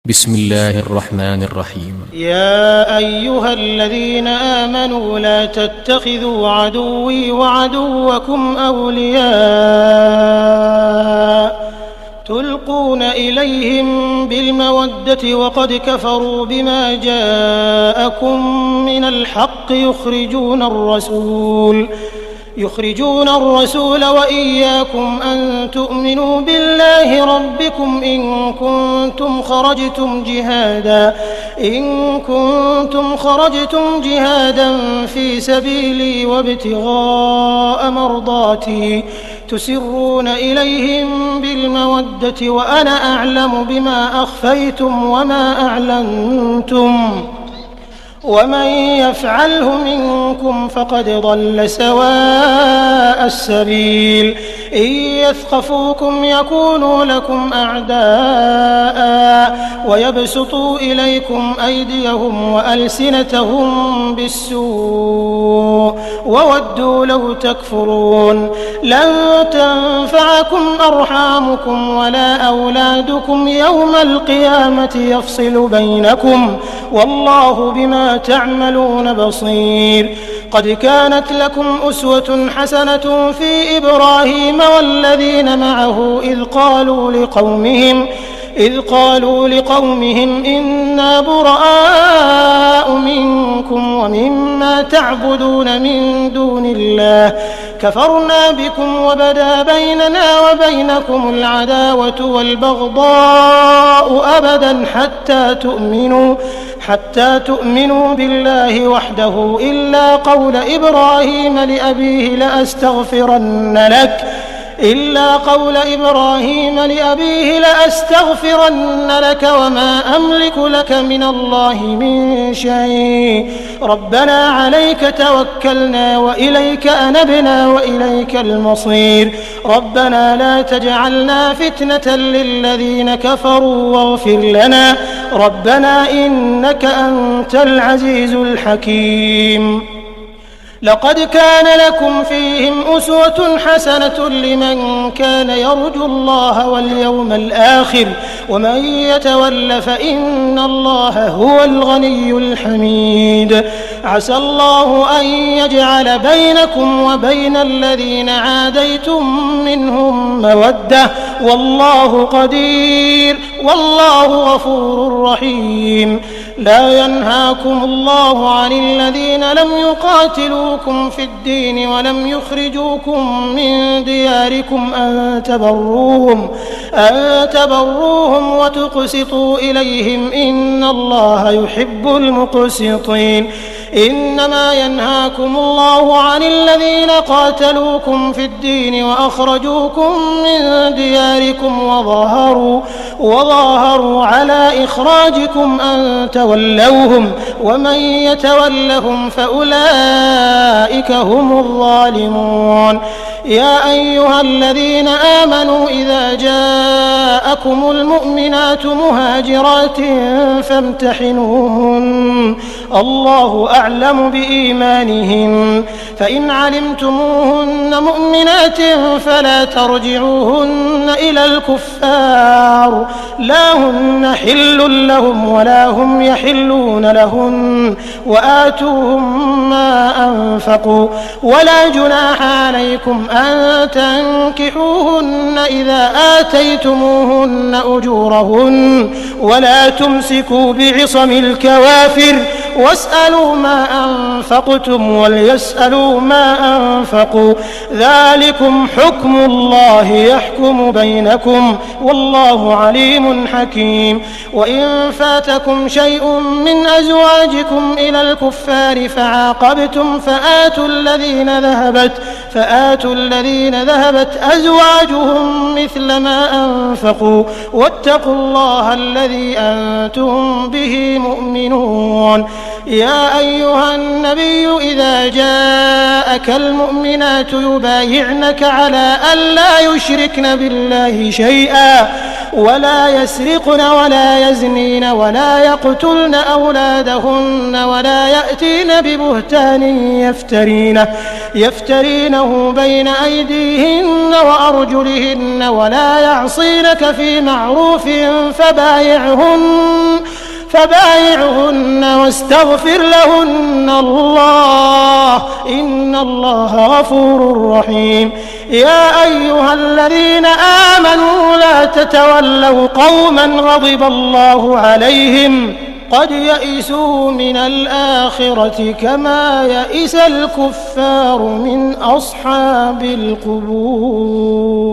بسم الله الرحمن الرحيم. يا أيها الذين آمنوا لا تتخذوا عدوي وعدوكم أولياء تلقون إليهم بالمودة وقد كفروا بما جاءكم من الحق يخرجون الرسول وإياكم أن تؤمنوا بالله ربكم إن كنتم خرجتم جهادا في سبيلي وابتغاء مرضاتي تسرون إليهم بالمودة وأنا أعلم بما أخفيتم وما أعلنتم ومن يفعله منكم فقد ضل سواء السبيل إن يثقفوكم يكونوا لكم أعداء ويبسطوا إليكم أيديهم وألسنتهم بالسوء وودوا لو تكفرون لن تنفعكم أرحامكم ولا أولادكم يوم القيامة يفصل بينكم والله بما تعملون بصير. قد كانت لكم أسوة حسنة في إبراهيم والذين معه إذ قالوا لقومهم إنا براء منكم ومما تعبدون من دون الله كفرنا بكم وبدا بيننا وبينكم العداوة والبغضاء أبدا حتى تؤمنوا بالله وحده إلا قول إبراهيم لأبيه لأستغفرن لك وما أملك لك من الله من شيء ربنا عليك توكلنا وإليك أنبنا وإليك المصير ربنا لا تجعلنا فتنة للذين كفروا واغفر لنا ربنا إنك أنت العزيز الحكيم. لقد كان لكم فيهم أسوة حسنة لمن كان يرجو الله واليوم الآخر ومن يتول فإن الله هو الغني الحميد. عسى الله أن يجعل بينكم وبين الذين عاديتم منهم مودة والله قدير والله غفور رحيم. لا ينهاكم الله عن الذين لم يقاتلوكم في الدين ولم يخرجوكم من دياركم أن تبروهم وتقسطوا إليهم إن الله يحب المقسطين. إنما ينهاكم الله عن الذين قاتلوكم في الدين وأخرجوكم من دياركم وظاهروا على إخراجكم أن تولوهم ومن يتولهم فأولئك هم الظالمون. يا أيها الذين آمنوا إذا جاءكم المؤمنات مهاجرات فامتحنوهن الله أعلم بإيمانهن فإن علمتموهن مؤمنات فلا ترجعوهن إلى الكفار لا هن حل لهم ولا هم يحلون لهن وآتوهم ما أنفقوا ولا جناح عليكم أن تنكحوهن إذا آتيتموهن أجورهن ولا تمسكوا بعصم الكوافر واسألوا ما أنفقتم وليسألوا ما أنفقوا ذلكم حكم الله يحكم بينكم والله عليم حكيم. وإن فاتكم شيء من أزواجكم إلى الكفار فعاقبتم فآتوا الذين ذهبت أزواجهم مثل ما أنفقوا واتقوا الله الذي أنتم به مؤمنون. يا أيها النبي إذا جاءك المؤمنات يبايعنك على أن لا يشركن بالله شيئا ولا يسرقن ولا يزنين ولا يقتلن أولادهن ولا يأتين ببهتان يفترينه بين أيديهن وأرجلهن ولا يعصينك في معروف فبايعهن فبايعهن واستغفر لهن الله إن الله غفور رحيم. يا أيها الذين آمنوا لا تتولوا قوما غضب الله عليهم قد يئسوا من الآخرة كما يئس الكفار من أصحاب القبور.